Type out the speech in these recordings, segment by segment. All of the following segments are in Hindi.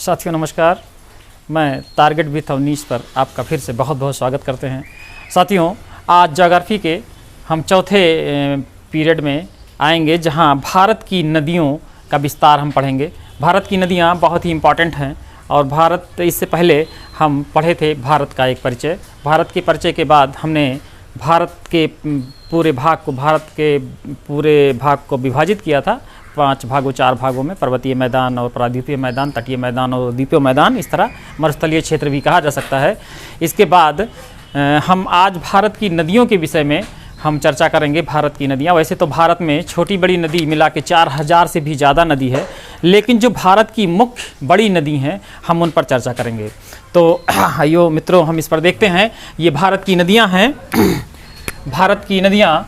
साथियों नमस्कार, मैं टारगेट विथ अवनीश पर आपका फिर से बहुत बहुत स्वागत करते हैं। साथियों, आज ज्योग्राफी के हम चौथे पीरियड में आएंगे जहां भारत की नदियों का विस्तार हम पढ़ेंगे। भारत की नदियां बहुत ही इम्पॉर्टेंट हैं और भारत, इससे पहले हम पढ़े थे भारत का एक परिचय। भारत के परिचय के बाद हमने भारत के पूरे भाग को विभाजित किया था 5 भागों 4 भागों में, पर्वतीय मैदान और प्रायद्वीपीय मैदान, तटीय मैदान और द्वीपीय मैदान, इस तरह मरुस्थलीय क्षेत्र भी कहा जा सकता है। इसके बाद हम आज भारत की नदियों के विषय में हम चर्चा करेंगे। भारत की नदियाँ, वैसे तो भारत में छोटी बड़ी नदी मिला के 4000 से भी ज़्यादा नदी है, लेकिन जो भारत की मुख्य बड़ी नदी हैं हम उन पर चर्चा करेंगे। तो आइयो मित्रों, हम इस पर देखते हैं। ये भारत की नदियाँ हैं। भारत की नदियाँ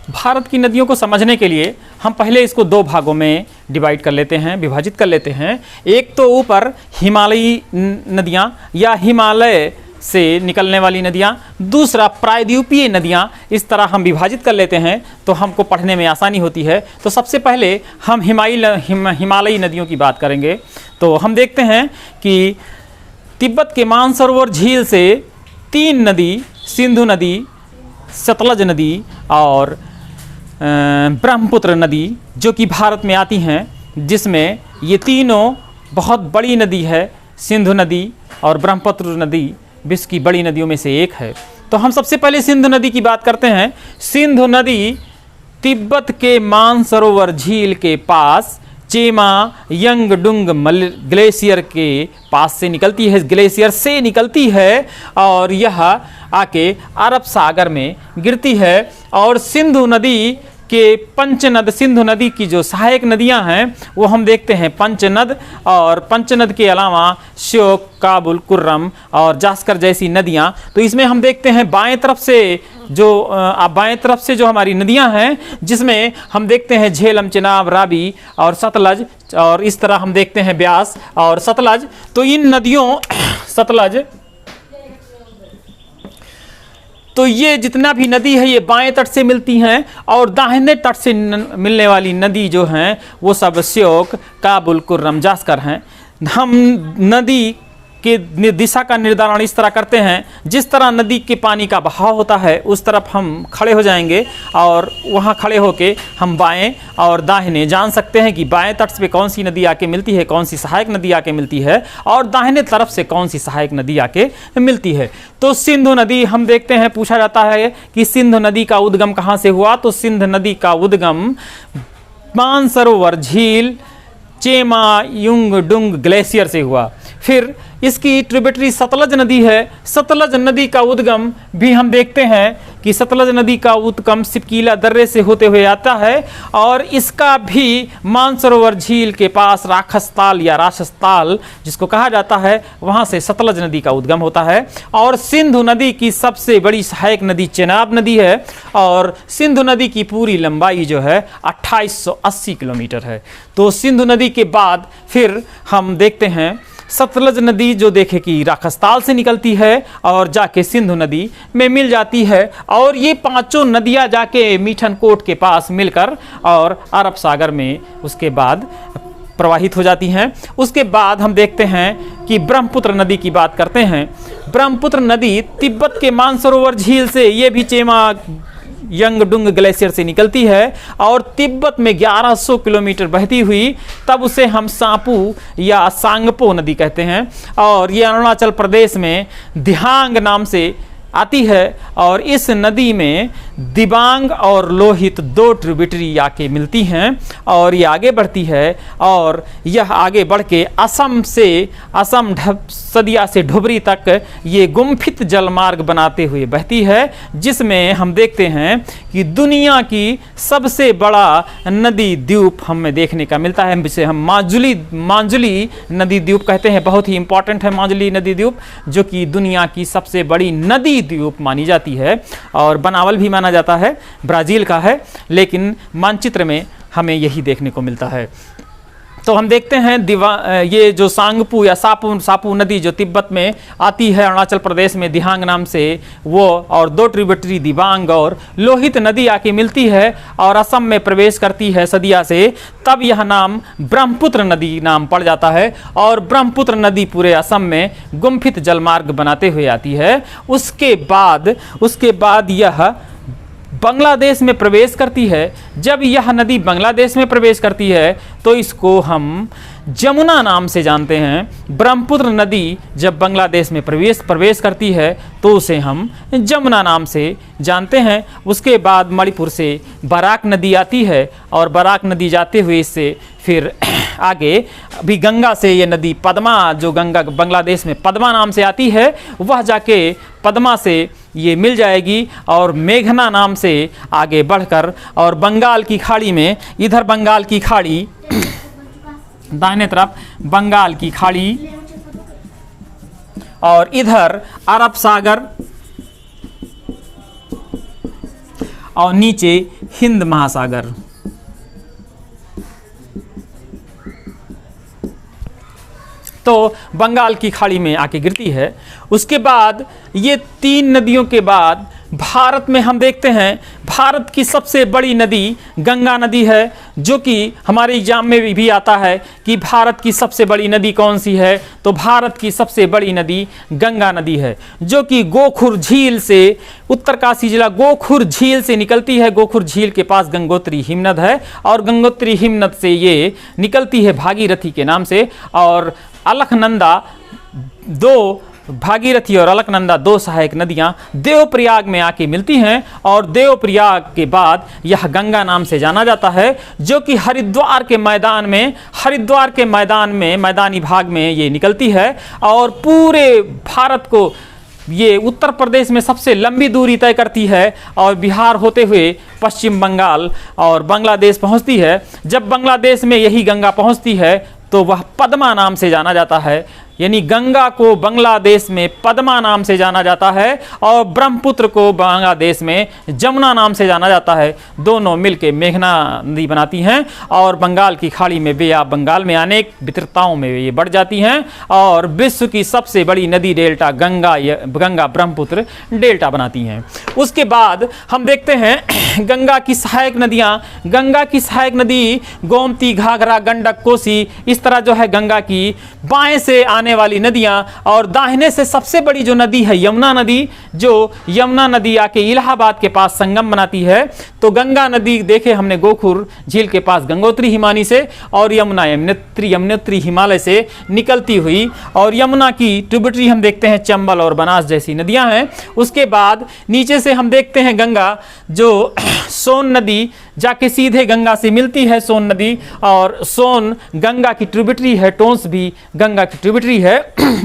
भारत की नदियों को समझने के लिए हम पहले इसको 2 भागों में डिवाइड कर लेते हैं, विभाजित कर लेते हैं। एक तो ऊपर हिमालयी नदियाँ या हिमालय से निकलने वाली नदियाँ, दूसरा प्रायद्वीपीय नदियाँ, इस तरह हम विभाजित कर लेते हैं तो हमको पढ़ने में आसानी होती है। तो सबसे पहले हम हिमालयी नदियों की बात करेंगे। तो हम देखते हैं कि तिब्बत के मानसरोवर झील से 3 नदी, सिंधु नदी, सतलज नदी और ब्रह्मपुत्र नदी, जो कि भारत में आती हैं, जिसमें ये तीनों बहुत बड़ी नदी है। सिंधु नदी और ब्रह्मपुत्र नदी विश्व की बड़ी नदियों में से एक है। तो हम सबसे पहले सिंधु नदी की बात करते हैं। सिंधु नदी तिब्बत के मानसरोवर झील के पास चेमा यंगडुंग ग्लेशियर के पास से निकलती है, ग्लेशियर से निकलती है और यह आके अरब सागर में गिरती है। और सिंधु नदी के पंचनद, सिंधु नदी की जो सहायक नदियां हैं वो हम देखते हैं पंचनद, और पंचनद के अलावा श्योक, काबुल, कुर्रम और जास्कर जैसी नदियां। तो इसमें हम देखते हैं बाएं तरफ से जो हमारी नदियां हैं, जिसमें हम देखते हैं झेलम, चिनाब, रावी और सतलज, और इस तरह हम देखते हैं ब्यास और सतलज। तो इन नदियों, सतलज, तो ये जितना भी नदी है ये बाएं तट से मिलती हैं, और दाहिने तट से मिलने वाली नदी जो हैं वो सब श्योक, काबुल, कुर्रम, जास्कर हैं। हम नदी के दिशा का निर्धारण इस तरह करते हैं, जिस तरह नदी के पानी का बहाव होता है उस तरफ हम खड़े हो जाएंगे और वहाँ खड़े होके हम बाएं और दाहिने जान सकते हैं कि बाएं तट पे कौन सी नदी आके मिलती है, कौन सी सहायक नदी आके मिलती है, और दाहिने तरफ से कौन सी सहायक नदी आके मिलती है। तो सिंधु नदी हम देखते हैं, पूछा जाता है कि सिंधु नदी का उद्गम कहाँ से हुआ। तो सिंधु नदी का उद्गम मानसरोवर झील चेमा युंगडुंग ग्लेशियर से हुआ। फिर इसकी ट्रिब्यूटरी सतलज नदी है। सतलज नदी का उद्गम भी हम देखते हैं कि सतलज नदी का उद्गम सिपकीला दर्रे से होते हुए आता है, और इसका भी मानसरोवर झील के पास राखसताल या राक्षसताल जिसको कहा जाता है, वहाँ से सतलज नदी का उद्गम होता है। और सिंधु नदी की सबसे बड़ी सहायक नदी चेनाब नदी है, और सिंधु नदी की पूरी लंबाई जो है 2880 किलोमीटर है। तो सिंधु नदी के बाद फिर हम देखते हैं सतलज नदी, जो देखे कि राखसताल से निकलती है और जाके सिंधु नदी में मिल जाती है, और ये 5 नदियां जाके मीठनकोट के पास मिलकर और अरब सागर में उसके बाद प्रवाहित हो जाती हैं। उसके बाद हम देखते हैं कि ब्रह्मपुत्र नदी की बात करते हैं। ब्रह्मपुत्र नदी तिब्बत के मानसरोवर झील से, ये भी चेमा यंगडुंग ग्लेशियर से निकलती है और तिब्बत में 1100 किलोमीटर बहती हुई, तब उसे हम सांपू या सांगपो नदी कहते हैं, और ये अरुणाचल प्रदेश में दिहांग नाम से आती है। और इस नदी में दिबांग और लोहित 2 ट्रिब्यूटरी आके मिलती हैं, और ये आगे बढ़ती है, और यह आगे बढ़ के असम सदिया से धुबरी तक ये गुम्फित जलमार्ग बनाते हुए बहती है, जिसमें हम देखते हैं कि दुनिया की सबसे बड़ा नदी द्वीप हमें देखने का मिलता है, जिसे हम मांजुली नदी द्वीप कहते हैं। बहुत ही इंपॉर्टेंट है मांजुली नदी द्वीप, जो कि दुनिया की सबसे बड़ी नदी द्वीप मानी जाती है, और बनावल भी माना जाता है, ब्राज़ील का है, लेकिन मानचित्र में हमें यही देखने को मिलता है। तो हम देखते हैं ये जो सांगपू या सापू नदी जो तिब्बत में आती है, अरुणाचल प्रदेश में दिहांग नाम से, वो और 2 ट्रिब्यूटरी दिबांग और लोहित नदी आके मिलती है और असम में प्रवेश करती है सदिया से, तब यह नाम ब्रह्मपुत्र नदी नाम पड़ जाता है। और ब्रह्मपुत्र नदी पूरे असम में गुम्फित जलमार्ग बनाते हुए आती है। उसके बाद यह बांग्लादेश में प्रवेश करती है। जब यह नदी बांग्लादेश में प्रवेश करती है तो इसको हम जमुना नाम से जानते हैं। ब्रह्मपुत्र नदी जब बांग्लादेश में प्रवेश करती है तो उसे हम जमुना नाम से जानते हैं। उसके बाद मणिपुर से बराक नदी आती है और बराक नदी जाते हुए इससे फिर आगे अभी गंगा से ये नदी पद्मा, जो गंगा बांग्लादेश में पद्मा नाम से आती है, वह जाके पद्मा से ये मिल जाएगी और मेघना नाम से आगे बढ़कर और बंगाल की खाड़ी में, इधर बंगाल की खाड़ी, दाहिने तरफ बंगाल की खाड़ी और इधर अरब सागर और नीचे हिंद महासागर। तो बंगाल की खाड़ी में आके गिरती है। उसके बाद ये 3 नदियों के बाद भारत में हम देखते हैं भारत की सबसे बड़ी नदी गंगा नदी है, जो कि हमारे एग्जाम में भी आता है कि भारत की सबसे बड़ी नदी कौन सी है, तो भारत की सबसे बड़ी नदी गंगा नदी है, जो कि गोखुर झील से, उत्तरकाशी जिला गोखुर झील से निकलती है। गोखुर झील के पास गंगोत्री हिमनद है और गंगोत्री हिमनद से ये निकलती है भागीरथी के नाम से। और अलकनंदा, भागीरथी और अलकनंदा 2 सहायक नदियां देवप्रयाग में आके मिलती हैं और देवप्रयाग के बाद यह गंगा नाम से जाना जाता है, जो कि हरिद्वार के मैदान में मैदानी भाग में ये निकलती है और पूरे भारत को ये उत्तर प्रदेश में सबसे लंबी दूरी तय करती है और बिहार होते हुए पश्चिम बंगाल और बांग्लादेश पहुंचती है। जब बांग्लादेश में यही गंगा पहुंचती है तो वह पद्मा नाम से जाना जाता है, यानी गंगा को बांग्लादेश में पद्मा नाम से जाना जाता है और ब्रह्मपुत्र को बांग्लादेश में जमुना नाम से जाना जाता है। दोनों मिलकर मेघना नदी बनाती हैं और बंगाल की खाड़ी में बे ऑफ बंगाल में अनेक वितरताओं में ये बढ़ जाती हैं और विश्व की सबसे बड़ी नदी डेल्टा गंगा ब्रह्मपुत्र डेल्टा बनाती हैं। उसके बाद हम देखते हैं गंगा की सहायक नदी गोमती, घाघरा, गंडक, कोसी, इस तरह जो है गंगा की बाएं से आने वाली नदियां, और दाहिने से सबसे बड़ी जो नदी है यमुना नदी, जो यमुना नदी आके इलाहाबाद के पास संगम बनाती है। तो गंगा नदी देखे हमने गोखुर झील के पास गंगोत्री हिमानी से और यमुनोत्री हिमालय से निकलती हुई, और यमुना की ट्रिब्यूटरी हम देखते हैं चंबल और बनास जैसी नदियां हैं। उसके बाद नीचे से हम देखते हैं गंगा, जो सोन नदी जाके सीधे गंगा से मिलती है, सोन नदी, और सोन गंगा की ट्रिब्यूटरी है, टोंस भी गंगा की ट्रिब्यूटरी है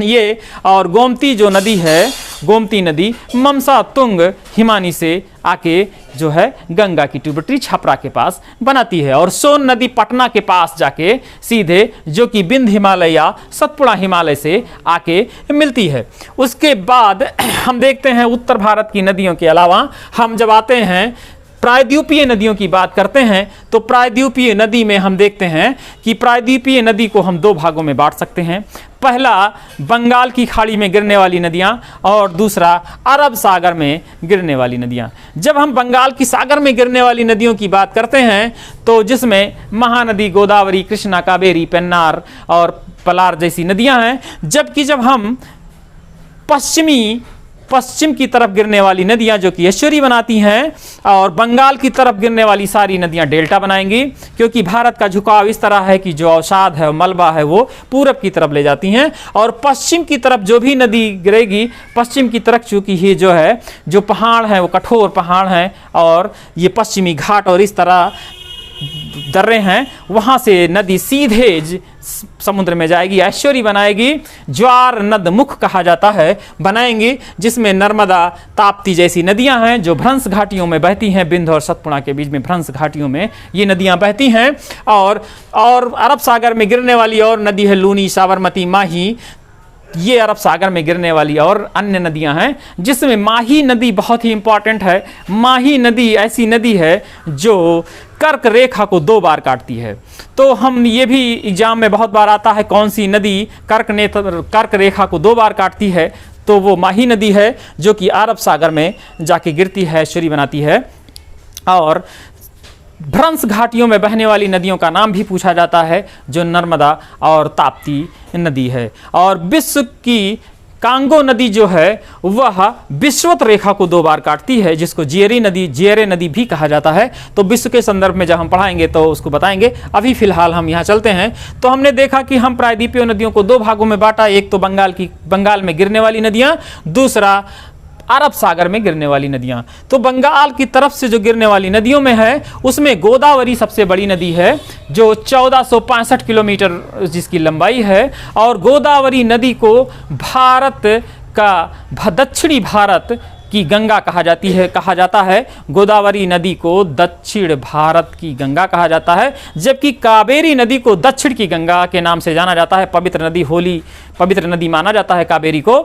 ये। और गोमती जो नदी है, गोमती नदी ममसा तुंग हिमानी से आके जो है गंगा की ट्रिब्यूटरी छपरा के पास बनाती है, और सोन नदी पटना के पास जाके सीधे जो कि विंध्य हिमालय या सतपुड़ा हिमालय से आके मिलती है। उसके बाद हम देखते हैं उत्तर भारत की नदियों के अलावा हम जब आते हैं प्रायद्वीपीय नदियों की बात करते हैं, तो प्रायद्वीपीय नदी में हम देखते हैं कि प्रायद्वीपीय नदी को हम 2 भागों में बांट सकते हैं। पहला बंगाल की खाड़ी में गिरने वाली नदियां और दूसरा अरब सागर में गिरने वाली नदियां। जब हम बंगाल की सागर में गिरने वाली नदियों की बात करते हैं तो जिसमें महानदी, गोदावरी, कृष्णा, कावेरी, पेन्नार और पलार जैसी नदियां हैं, जबकि जब हम पश्चिम की तरफ गिरने वाली नदियां जो कि एस्चुरी बनाती हैं, और बंगाल की तरफ गिरने वाली सारी नदियां डेल्टा बनाएंगी, क्योंकि भारत का झुकाव इस तरह है कि जो अवसाद है, मलबा है, वो पूरब की तरफ ले जाती हैं। और पश्चिम की तरफ जो भी नदी गिरेगी, पश्चिम की तरफ चूंकि ये जो है जो पहाड़ है वो कठोर पहाड़ हैं और ये पश्चिमी घाट और इस तरह दर्रे हैं, वहाँ से नदी सीधे समुद्र में जाएगी, ऐश्वरी बनाएगी, ज्वार नद मुख कहा जाता है, बनाएंगी, जिसमें नर्मदा, ताप्ती जैसी नदियां हैं जो भ्रंश घाटियों में बहती हैं। बिंध्य और सतपुड़ा के बीच में भ्रंश घाटियों में ये नदियां बहती हैं। और अरब सागर में गिरने वाली और नदी है लूनी, साबरमती, माही, ये अरब सागर में गिरने वाली और अन्य नदियां हैं, जिसमें माही नदी बहुत ही इंपॉर्टेंट है। माही नदी ऐसी नदी है जो कर्क रेखा को 2 बार काटती है। तो हम ये भी एग्जाम में बहुत बार आता है, कौन सी नदी कर्क रेखा को 2 बार काटती है, तो वो माही नदी है जो कि अरब सागर में जाके गिरती है, एस्चुरी बनाती है। और भ्रंश घाटियों में बहने वाली नदियों का नाम भी पूछा जाता है, जो नर्मदा और ताप्ती नदी है। और विश्व की कांगो नदी जो है वह विषुवत रेखा को 2 बार काटती है, जिसको जियरे नदी भी कहा जाता है। तो विश्व के संदर्भ में जब हम पढ़ाएंगे तो उसको बताएंगे। अभी फिलहाल हम यहाँ चलते हैं। तो हमने देखा कि हम प्रायद्वीपीय नदियों को 2 भागों में बांटा, एक तो बंगाल में गिरने वाली नदियाँ, दूसरा अरब सागर में गिरने वाली नदियां। तो बंगाल की तरफ से जो गिरने वाली नदियों में है, उसमें गोदावरी सबसे बड़ी नदी है, जो 1465 किलोमीटर जिसकी लंबाई है। और गोदावरी नदी को भारत का दक्षिणी भारत की गंगा कहा जाता है। गोदावरी नदी को दक्षिण भारत की गंगा कहा जाता है, जबकि कावेरी नदी को दक्षिण की गंगा के नाम से जाना जाता है। पवित्र नदी माना जाता है कावेरी को।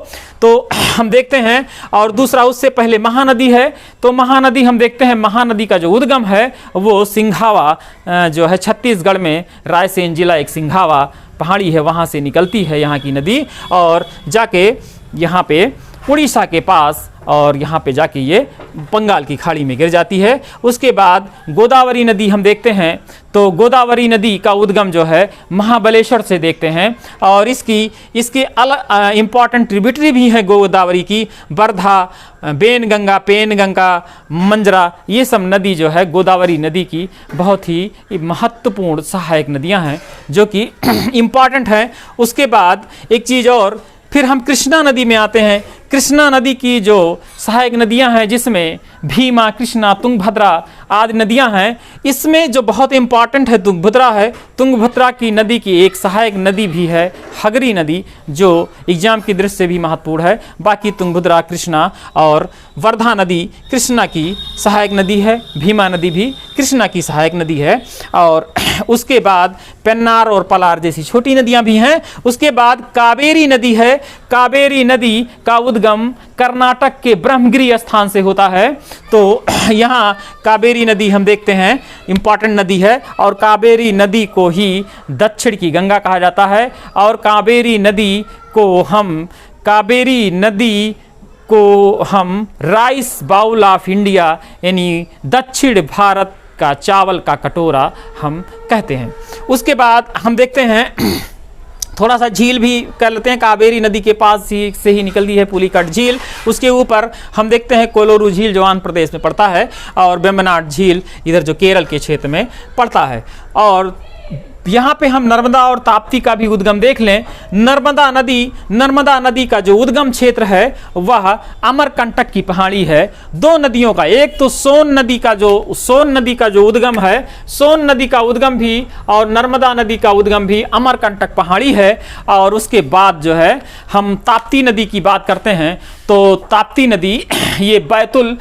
तो हम देखते हैं। और दूसरा, उससे पहले महानदी है। तो महानदी हम देखते हैं, महानदी का जो उद्गम है वो सिंघावा जो है छत्तीसगढ़ में, रायसेन जिला एक सिंघावा पहाड़ी है, वहाँ से निकलती है यहाँ की नदी, और जाके यहाँ पे उड़ीसा के पास और यहाँ पे जाके ये बंगाल की खाड़ी में गिर जाती है। उसके बाद गोदावरी नदी हम देखते हैं। तो गोदावरी नदी का उद्गम जो है महाबलेश्वर से देखते हैं, और इसके अलग इम्पॉर्टेंट ट्रिब्यूटरी भी है गोदावरी की, वर्धा, पेनगंगा, मंजरा, ये सब नदी जो है गोदावरी नदी की बहुत ही महत्वपूर्ण सहायक नदियाँ हैं जो कि इम्पॉर्टेंट हैं। उसके बाद एक चीज़ और, फिर हम कृष्णा नदी में आते हैं। कृष्णा नदी की जो सहायक नदियां हैं, जिसमें भीमा, कृष्णा, तुंगभद्रा आदि नदियां हैं, इसमें जो बहुत इंपॉर्टेंट है तुंगभद्रा है। तुंगभद्रा की नदी की एक सहायक नदी भी है हगरी नदी, जो एग्जाम की दृष्टि से भी महत्वपूर्ण है। बाकी तुंगभद्रा, कृष्णा और वर्धा नदी कृष्णा की सहायक नदी है, भीमा नदी भी कृष्णा की सहायक नदी है। और उसके बाद पेन्नार और पलार जैसी छोटी नदियां भी हैं। उसके बाद कावेरी नदी है। कावेरी नदी का उद्गम कर्नाटक के ब्रह्मगिरी स्थान से होता है। तो यहाँ कावेरी नदी हम देखते हैं इंपॉर्टेंट नदी है, और कावेरी नदी को ही दक्षिण की गंगा कहा जाता है। और कावेरी नदी को हम राइस बाउल ऑफ इंडिया, यानी दक्षिण भारत का चावल का कटोरा हम कहते हैं। उसके बाद हम देखते हैं थोड़ा सा झील भी कर लेते हैं। कावेरी नदी के पास से ही निकलती है पुलिकट झील। उसके ऊपर हम देखते हैं कोलोरू झील जो आंध्र प्रदेश में पड़ता है, और वेम्बनाड झील इधर जो केरल के क्षेत्र में पड़ता है। और यहाँ पे हम नर्मदा और ताप्ती का भी उद्गम देख लें। नर्मदा नदी का जो उद्गम क्षेत्र है वह अमरकंटक की पहाड़ी है। 2 नदियों का, एक तो सोन नदी का जो उद्गम है, सोन नदी का उद्गम भी और नर्मदा नदी का उद्गम भी अमरकंटक पहाड़ी है। और उसके बाद जो है हम ताप्ती नदी की बात करते हैं। तो ताप्ती नदी ये बैतुल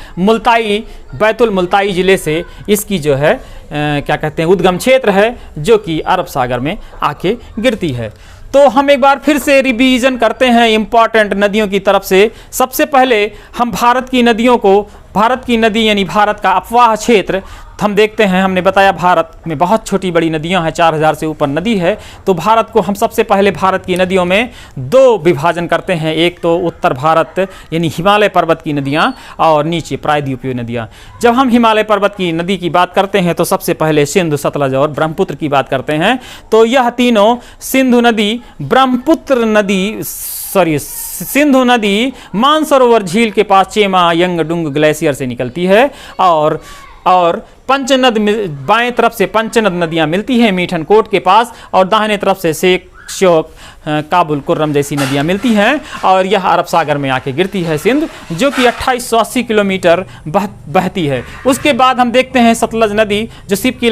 मुल्ताई जिले से इसकी जो है क्या कहते हैं उद्गम क्षेत्र है, जो कि अरब सागर में आके गिरती है। तो हम एक बार फिर से रिवीजन करते हैं इंपॉर्टेंट नदियों की तरफ से। सबसे पहले हम भारत की नदी यानी भारत का अपवाह क्षेत्र हम देखते हैं। हमने बताया भारत में बहुत छोटी बड़ी नदियां हैं, 4000 से ऊपर नदी है। तो भारत को हम सबसे पहले भारत की नदियों में 2 विभाजन करते हैं। एक तो उत्तर भारत यानी हिमालय पर्वत की नदियां, और नीचे प्रायद्वीपीय नदियां। जब हम हिमालय पर्वत की नदी की बात करते हैं तो सबसे पहले सिंधु, सतलज और ब्रह्मपुत्र की बात करते हैं। तो यह तीनों सिंधु नदी मानसरोवर झील के पास चेमा यंगडुंग ग्लेशियर से निकलती है। और पंचनद, बाएं तरफ से पंचनद नदियां मिलती हैं मीठनकोट के पास, और दाहिने तरफ से शेख श्योक, काबुल, कुर्रम जैसी नदियां मिलती हैं। और यह अरब सागर में आके गिरती है सिंध, जो कि 2880 किलोमीटर बहती है। उसके बाद हम देखते हैं सतलज नदी जो सबके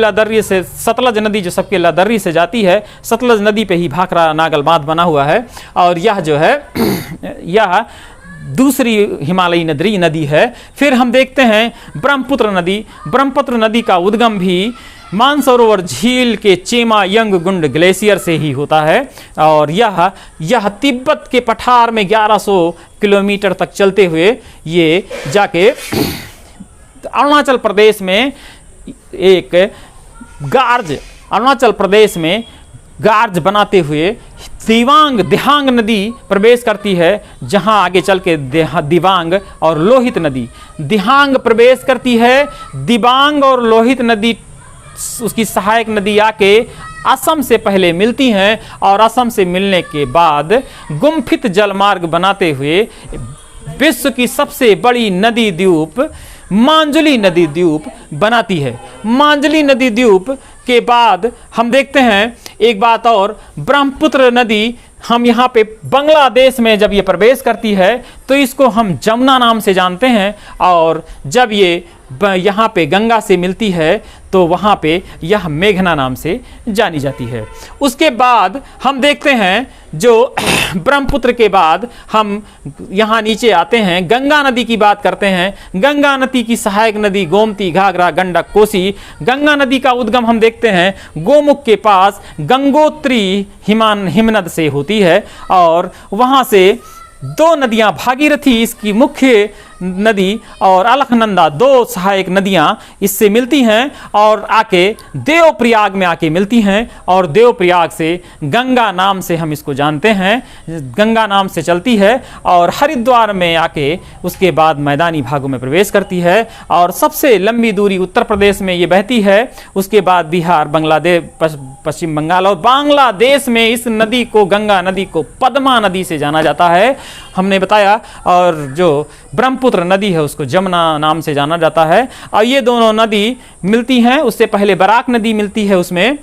लादर्री से जाती है। सतलज नदी पे ही भाखरा नागल बांध बना हुआ है, और यह जो है यह दूसरी हिमालयी नदी है। फिर हम देखते हैं ब्रह्मपुत्र नदी का उद्गम भी मानसरोवर झील के चेमा यंग गुंड ग्लेशियर से ही होता है। और यह तिब्बत के पठार में 1100 किलोमीटर तक चलते हुए ये जाके अरुणाचल प्रदेश में अरुणाचल प्रदेश में गार्ज बनाते हुए दिहांग नदी प्रवेश करती है, जहां आगे चल के दिबांग और लोहित नदी, दिहांग प्रवेश करती है, दिबांग और लोहित नदी उसकी सहायक नदी आके असम से पहले मिलती हैं और असम से मिलने के बाद गुम्फित जलमार्ग बनाते हुए विश्व की सबसे बड़ी नदी द्वीप मांजुली नदी द्वीप बनाती है। मांजुली नदी द्वीप के बाद हम देखते हैं एक बात और, ब्रह्मपुत्र नदी हम यहाँ पे बांग्लादेश में जब ये प्रवेश करती है तो इसको हम जमुना नाम से जानते हैं, और जब ये यहाँ पे गंगा से मिलती है तो वहाँ पे यह मेघना नाम से जानी जाती है। उसके बाद हम देखते हैं जो ब्रह्मपुत्र के बाद हम यहाँ नीचे आते हैं, गंगा नदी की बात करते हैं। गंगा नदी की सहायक नदी गोमती, घाघरा, गंडक, कोसी। गंगा नदी का उद्गम हम देखते हैं गोमुख के पास गंगोत्री हिमनद से होती है, और वहाँ से दो नदियां, भागीरथी इसकी मुख्य नदी और अलखनंदा, दो सहायक नदियां इससे मिलती हैं और आके देवप्रयाग में आके मिलती हैं, और देवप्रयाग से गंगा नाम से हम इसको जानते हैं, गंगा नाम से चलती है और हरिद्वार में आके उसके बाद मैदानी भागों में प्रवेश करती है, और सबसे लंबी दूरी उत्तर प्रदेश में ये बहती है। उसके बाद बिहार, बांग्लादेश, पश्चिम बंगाल और बांग्लादेश में इस नदी को, गंगा नदी को पद्मा नदी से जाना जाता है, हमने बताया। और जो ब्रह्मपुत्र नदी है उसको जमुना नाम से जाना जाता है। और ये दोनों नदी मिलती हैं, उससे पहले बराक नदी मिलती है उसमें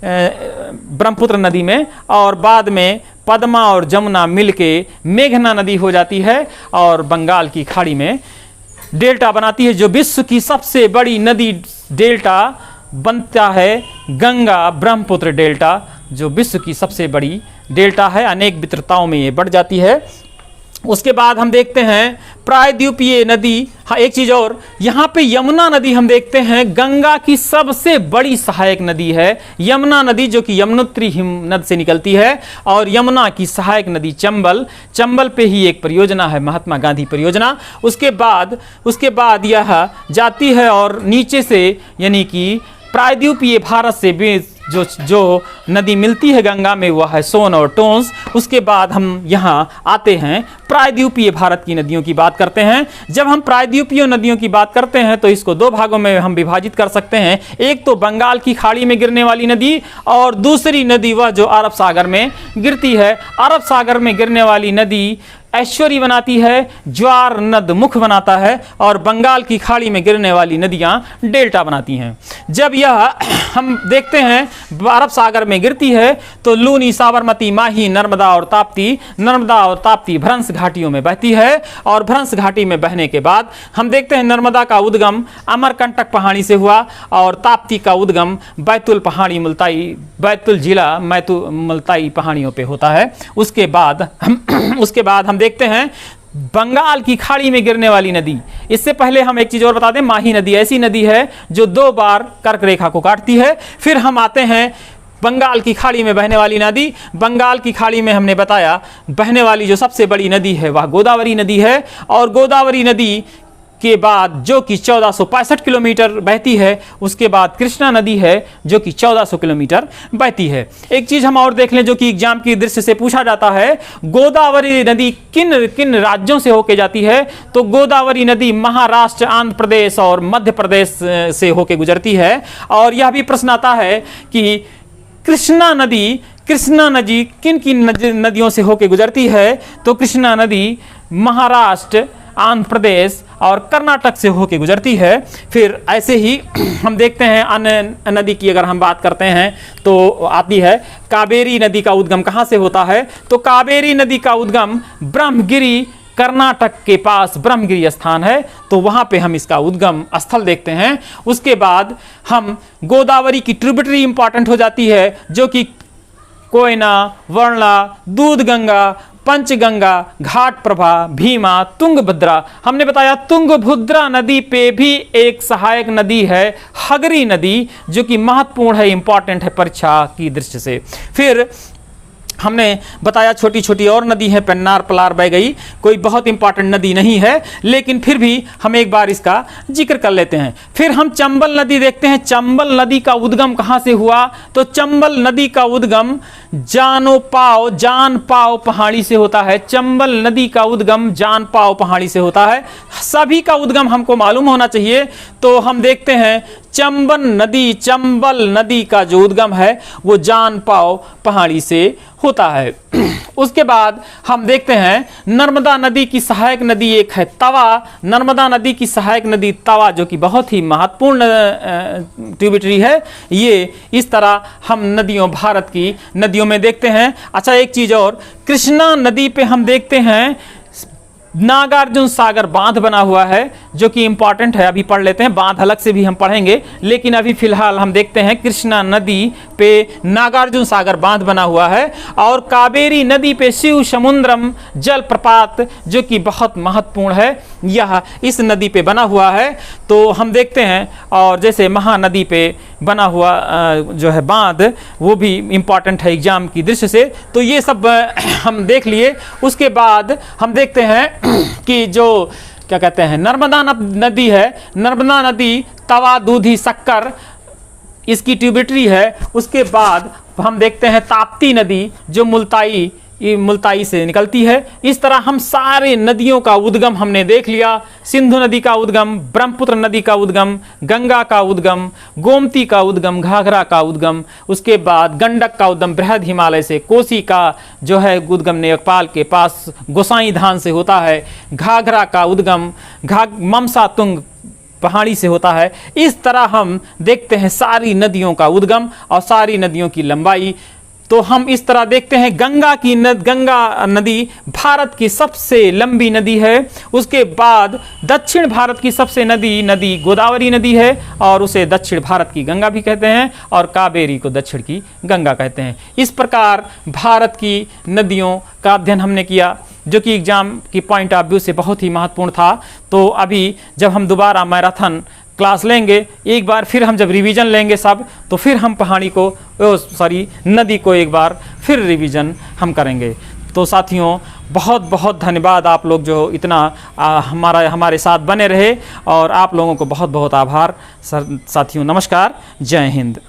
ब्रह्मपुत्र नदी में, और बाद में पद्मा और जमुना मिलके मेघना नदी हो जाती है और बंगाल की खाड़ी में डेल्टा बनाती है, जो विश्व की सबसे बड़ी नदी डेल्टा बनता है, गंगा ब्रह्मपुत्र डेल्टा, जो विश्व की सबसे बड़ी डेल्टा है। अनेक वित्रताओं में ये बढ़ जाती है। उसके बाद हम देखते हैं प्रायद्वीपीय नदी। हाँ, एक चीज और, यहाँ पे यमुना नदी हम देखते हैं गंगा की सबसे बड़ी सहायक नदी है। यमुना नदी जो कि यमुनोत्री हिमनद से निकलती है, और यमुना की सहायक नदी चंबल पे ही एक परियोजना है, महात्मा गांधी परियोजना। उसके बाद यह जाती है और नीचे से, यानी कि प्रायद्वीपीय भारत से भी जो नदी मिलती है गंगा में वह है सोन और टोंस। उसके बाद हम यहाँ आते हैं प्रायद्वीपीय भारत की नदियों की बात करते हैं। जब हम प्रायद्वीपीय नदियों की बात करते हैं तो इसको दो भागों में हम विभाजित कर सकते हैं। एक तो बंगाल की खाड़ी में गिरने वाली नदी, और दूसरी नदी वह जो अरब सागर में गिरती है। अरब सागर में गिरने वाली नदी ऐश्वरी बनाती है, ज्वार नद मुख बनाता है, और बंगाल की खाड़ी में गिरने वाली नदियां डेल्टा बनाती हैं। जब यह हम देखते हैं अरब सागर में गिरती है तो लूनी, साबरमती, माही, नर्मदा और ताप्ती भ्रंश घाटियों में बहती है, और भ्रंश घाटी में बहने के बाद हम देखते हैं नर्मदा का उद्गम अमरकंटक पहाड़ी से हुआ, और ताप्ती का उद्गम बैतुल पहाड़ी, बैतुल जिला मुल्ताई पहाड़ियों पे होता है। उसके बाद हम देखते हैं बंगाल की खाड़ी में गिरने वाली नदी। इससे पहले हम एक चीज और बता दें, माही नदी ऐसी नदी है जो 2 बार कर्क रेखा को काटती है। फिर हम आते हैं बंगाल की खाड़ी में बहने वाली नदी। बंगाल की खाड़ी में हमने बताया बहने वाली जो सबसे बड़ी नदी है वह गोदावरी नदी है, और गोदावरी नदी के बाद जो कि 1465 किलोमीटर बहती है, उसके बाद कृष्णा नदी है जो कि 1400 किलोमीटर बहती है। एक चीज हम और देख लें जो कि एग्जाम की दृष्टि से पूछा जाता है, गोदावरी नदी किन किन राज्यों से होके जाती है? तो गोदावरी नदी महाराष्ट्र, आंध्र प्रदेश और मध्य प्रदेश से होके गुजरती है। और यह भी प्रश्न आता है कि कृष्णा नदी किन किन नदियों से होके गुजरती है? तो कृष्णा नदी महाराष्ट्र, आंध्र प्रदेश और कर्नाटक से होके गुजरती है। फिर ऐसे ही हम देखते हैं अन्य नदी की अगर हम बात करते हैं तो आती है कावेरी नदी का उद्गम कहाँ से होता है? तो कावेरी नदी का उद्गम ब्रह्मगिरी, कर्नाटक के पास ब्रह्मगिरी स्थान है, तो वहाँ पे हम इसका उद्गम स्थल देखते हैं। उसके बाद हम गोदावरी की ट्रिब्यूटरी इंपॉर्टेंट हो जाती है, जो कि कोयना, वर्णा, दूधगंगा, पंचगंगा, घाटप्रभा, भीमा, तुंगभद्रा। हमने बताया तुंगभद्रा नदी पे भी एक सहायक नदी है हगरी नदी, जो कि महत्वपूर्ण है, इंपॉर्टेंट है परीक्षा की दृष्टि से। फिर हमने बताया छोटी छोटी और नदी है, पेन्नार, पलार, बह गई, कोई बहुत इंपॉर्टेंट नदी नहीं है, लेकिन फिर भी हम एक बार इसका जिक्र कर लेते हैं। फिर हम चंबल नदी देखते हैं। चंबल नदी का उद्गम कहाँ से हुआ? तो चंबल नदी का उद्गम जान पाव पहाड़ी से होता है। चंबल नदी का उद्गम जान पाव पहाड़ी से होता है। सभी का उद्गम हमको मालूम होना चाहिए। तो हम देखते हैं चंबल नदी का जो उद्गम है वो जान पाव पहाड़ी से होता है। उसके बाद हम देखते हैं नर्मदा नदी की सहायक नदी एक है तवा। नर्मदा नदी की सहायक नदी तवा, जो कि बहुत ही महत्वपूर्ण ट्रिब्यूटरी है। ये इस तरह हम नदियों, भारत की नदियों में देखते हैं। अच्छा, एक चीज और, कृष्णा नदी पे हम देखते हैं नागार्जुन सागर बांध बना हुआ है, जो कि इंपॉर्टेंट है, अभी पढ़ लेते हैं। बांध अलग से भी हम पढ़ेंगे, लेकिन अभी फिलहाल हम देखते हैं कृष्णा नदी पे नागार्जुन सागर बांध बना हुआ है। और कावेरी नदी पे शिव समुद्रम जलप्रपात, जो कि बहुत महत्वपूर्ण है, यह इस नदी पे बना हुआ है। तो हम देखते हैं, और जैसे महानदी पे बना हुआ जो है बांध, वो भी इंपॉर्टेंट है एग्जाम की दृष्टि से। तो ये सब हम देख लिए। उसके बाद हम देखते हैं कि जो क्या कहते हैं नर्मदा नदी है, नर्मदा नदी तवा, दूधी, शक्कर इसकी ट्रिब्यूटरी है। उसके बाद हम देखते हैं ताप्ती नदी, जो मुल्ताई से निकलती है। इस तरह हम सारे नदियों का उद्गम हमने देख लिया। सिंधु नदी का उद्गम, ब्रह्मपुत्र नदी का उद्गम, गंगा का उद्गम, गोमती का उद्गम, घाघरा का उद्गम, उसके बाद गंडक का उद्गम बृहद हिमालय से, कोसी का जो है उद्गम नेपाल के पास गोसाई धान से होता है, घाघरा का उद्गम ममसा तुंग पहाड़ी से होता है। इस तरह हम देखते हैं सारी नदियों का उद्गम और सारी नदियों की लंबाई। तो हम इस तरह देखते हैं गंगा नदी भारत की सबसे लंबी नदी है। उसके बाद दक्षिण भारत की सबसे नदी गोदावरी नदी है, और उसे दक्षिण भारत की गंगा भी कहते हैं, और कावेरी को दक्षिण की गंगा कहते हैं। इस प्रकार भारत की नदियों का अध्ययन हमने किया, जो कि एग्जाम की पॉइंट ऑफ व्यू से बहुत ही महत्वपूर्ण था। तो अभी जब हम दोबारा मैराथन क्लास लेंगे, एक बार फिर हम जब रिवीजन लेंगे सब, तो फिर हम नदी को एक बार फिर रिवीजन हम करेंगे। तो साथियों, बहुत बहुत धन्यवाद, आप लोग जो इतना हमारे साथ बने रहे, और आप लोगों को बहुत बहुत आभार। साथियों नमस्कार, जय हिंद।